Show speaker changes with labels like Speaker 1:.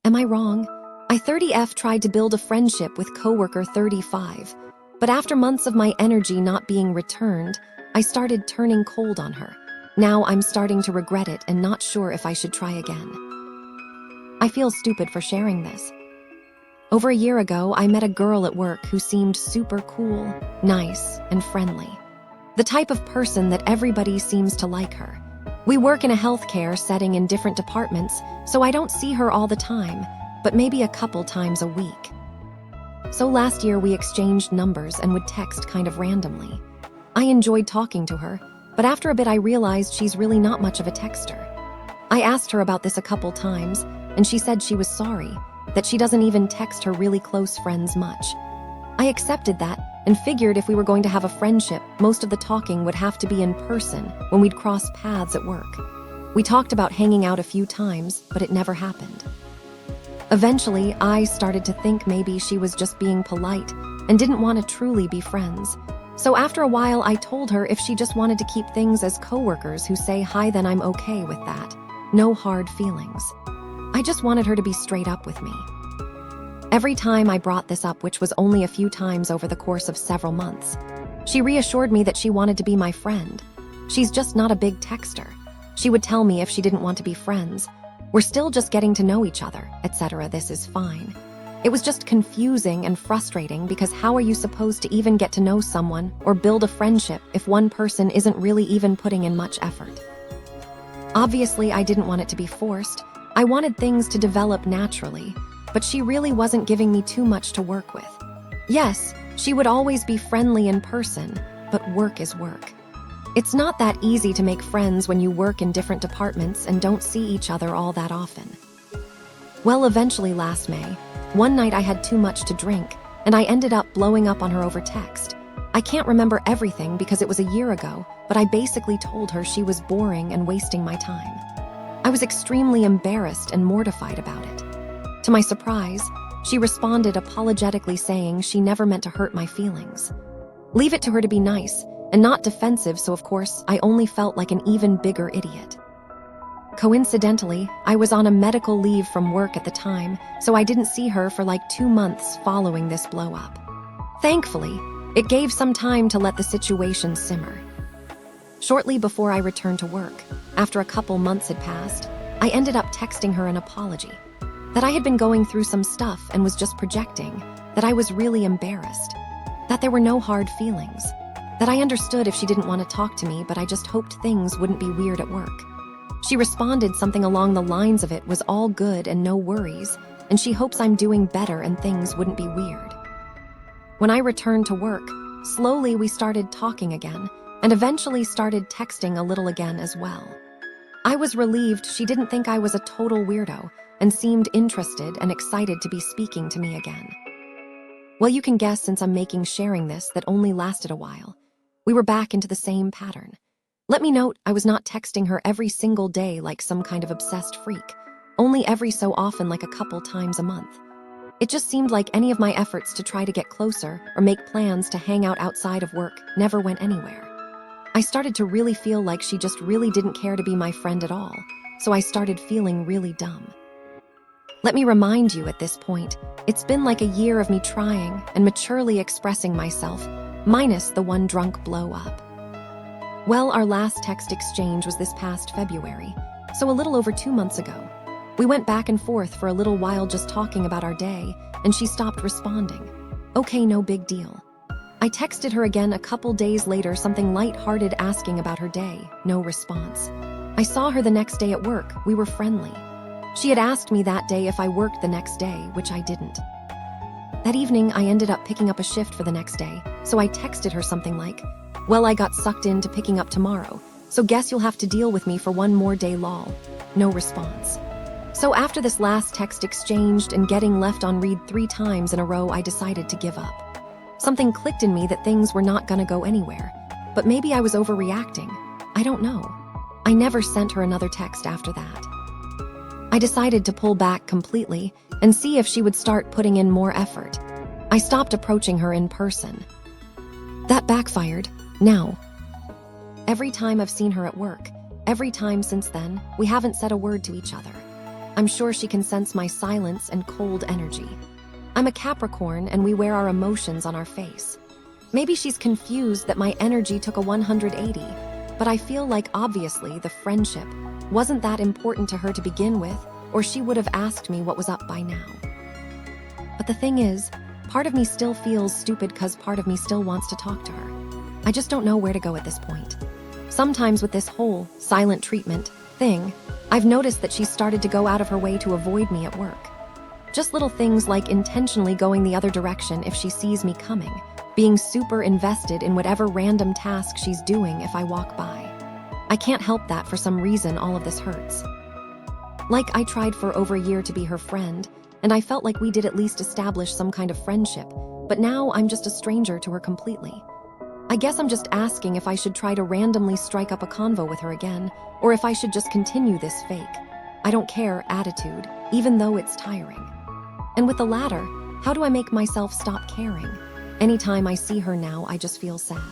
Speaker 1: Am I wrong? I 30F tried to build a friendship with coworker 35, but after months of my energy not being returned, I started turning cold on her. Now I'm starting to regret it and not sure if I should try again. I feel stupid for sharing this. Over a year ago, I met a girl at work who seemed super cool, nice, and friendly. The type of person that everybody seems to like her. We work in a healthcare setting in different departments, so I don't see her all the time, but maybe a couple times a week. So last year we exchanged numbers and would text kind of randomly. I enjoyed talking to her, but after a bit I realized she's really not much of a texter. I asked her about this a couple times, and she said she was sorry, that she doesn't even text her really close friends much. I accepted that and figured if we were going to have a friendship, most of the talking would have to be in person when we'd cross paths at work. We talked about hanging out a few times, but it never happened. Eventually, I started to think maybe she was just being polite and didn't want to truly be friends. So after a while, I told her if she just wanted to keep things as coworkers who say hi, then I'm okay with that. No hard feelings. I just wanted her to be straight up with me. Every time I brought this up, which was only a few times over the course of several months, she reassured me that she wanted to be my friend. She's just not a big texter. She would tell me if she didn't want to be friends. We're still just getting to know each other, etc. This is fine. It was just confusing and frustrating because how are you supposed to even get to know someone or build a friendship if one person isn't really even putting in much effort? Obviously, I didn't want it to be forced. I wanted things to develop naturally, but she really wasn't giving me too much to work with. Yes, she would always be friendly in person, but work is work. It's not that easy to make friends when you work in different departments and don't see each other all that often. Well, eventually last May, one night I had too much to drink, and I ended up blowing up on her over text. I can't remember everything because it was a year ago, but I basically told her she was boring and wasting my time. I was extremely embarrassed and mortified about it. To my surprise, she responded apologetically saying she never meant to hurt my feelings. Leave it to her to be nice and not defensive, so of course, I only felt like an even bigger idiot. Coincidentally, I was on a medical leave from work at the time, so I didn't see her for like 2 months following this blow-up. Thankfully, it gave some time to let the situation simmer. Shortly before I returned to work, after a couple months had passed, I ended up texting her an apology. That I had been going through some stuff and was just projecting, that I was really embarrassed, that there were no hard feelings, that I understood if she didn't want to talk to me, but I just hoped things wouldn't be weird at work. She responded something along the lines of it was all good and no worries, and she hopes I'm doing better and things wouldn't be weird. When I returned to work, slowly we started talking again, and eventually started texting a little again as well. I was relieved she didn't think I was a total weirdo and seemed interested and excited to be speaking to me again. Well, you can guess since I'm making sharing this that only lasted a while. We were back into the same pattern. Let me note, I was not texting her every single day like some kind of obsessed freak, only every so often like a couple times a month. It just seemed like any of my efforts to try to get closer or make plans to hang out outside of work never went anywhere. I started to really feel like she just really didn't care to be my friend at all, so I started feeling really dumb. Let me remind you at this point, it's been like a year of me trying and maturely expressing myself, minus the one drunk blow-up. Well, our last text exchange was this past February, so a little over 2 months ago. We went back and forth for a little while just talking about our day, and she stopped responding. Okay, no big deal. I texted her again a couple days later, something light-hearted asking about her day, no response. I saw her the next day at work, we were friendly. She had asked me that day if I worked the next day, which I didn't. That evening, I ended up picking up a shift for the next day, so I texted her something like, well, I got sucked into picking up tomorrow, so guess you'll have to deal with me for one more day lol. No response. So after this last text exchanged and getting left on read 3 times in a row, I decided to give up. Something clicked in me that things were not gonna go anywhere, but maybe I was overreacting. I don't know. I never sent her another text after that. I decided to pull back completely and see if she would start putting in more effort. I stopped approaching her in person. That backfired. Now, every time I've seen her at work, every time since then, we haven't said a word to each other. I'm sure she can sense my silence and cold energy. I'm a Capricorn and we wear our emotions on our face. Maybe she's confused that my energy took a 180, but I feel like obviously the friendship wasn't that important to her to begin with, or she would have asked me what was up by now. But the thing is, part of me still feels stupid because part of me still wants to talk to her. I just don't know where to go at this point. Sometimes with this whole silent treatment thing, I've noticed that she's started to go out of her way to avoid me at work. Just little things like intentionally going the other direction if she sees me coming, being super invested in whatever random task she's doing if I walk by. I can't help that for some reason all of this hurts. Like I tried for over a year to be her friend, and I felt like we did at least establish some kind of friendship, but now I'm just a stranger to her completely. I guess I'm just asking if I should try to randomly strike up a convo with her again, or if I should just continue this fake I don't care attitude, even though it's tiring. And with the latter, how do I make myself stop caring? Anytime I see her now, I just feel sad.